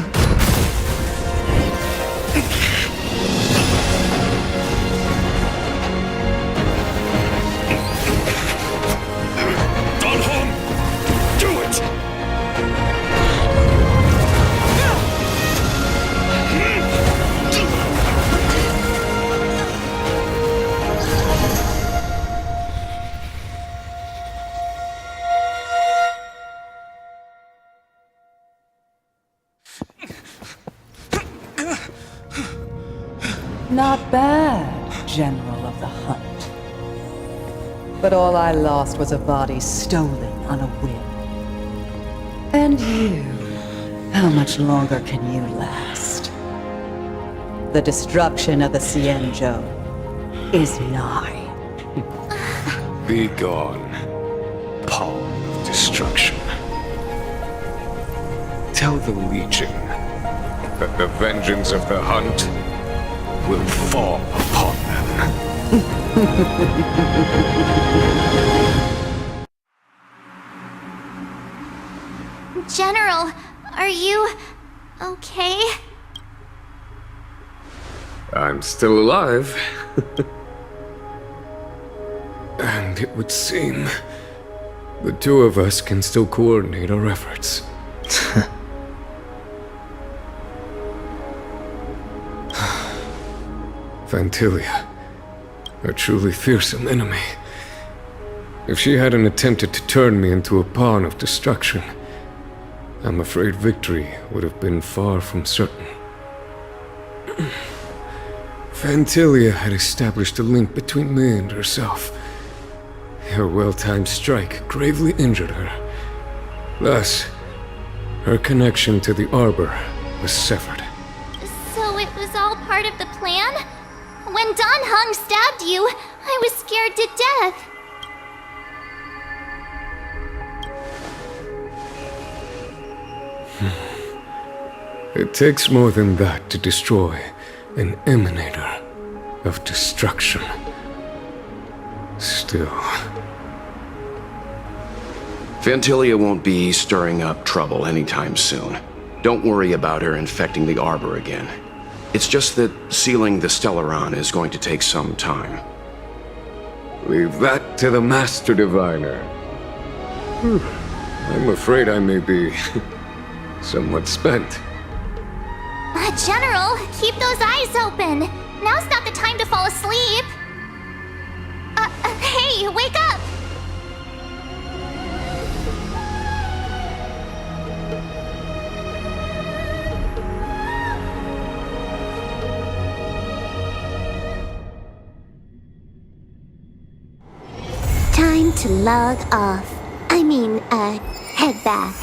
Not bad, General of the Hunt. But all I lost was a body stolen on a whim. And you, how much longer can you last? The destruction of the Xianzhou is nigh. Be gone, pawn of destruction. Tell the Legion that the vengeance of the Hunt will fall upon them. General, are you okay? I'm still alive. And it would seem the two of us can still coordinate our efforts. Vantilia, a truly fearsome enemy. If she hadn't attempted to turn me into a pawn of destruction, I'm afraid victory would have been far from certain. Vantilia had established a link between me and herself. Her well-timed strike gravely injured her. Thus, her connection to the Arbor was severed. So it was all part of the plan? When Don Hung stabbed you, I was scared to death. It takes more than that to destroy an emanator of destruction. Still, Ventilia won't be stirring up trouble anytime soon. Don't worry about her infecting the Arbor again. It's just that sealing the Stellaron is going to take some time. Leave that to the Master Diviner. I'm afraid I may be somewhat spent. General, keep those eyes open. Now's not the time to fall asleep. Hey, wake up! Time to log off. Head back.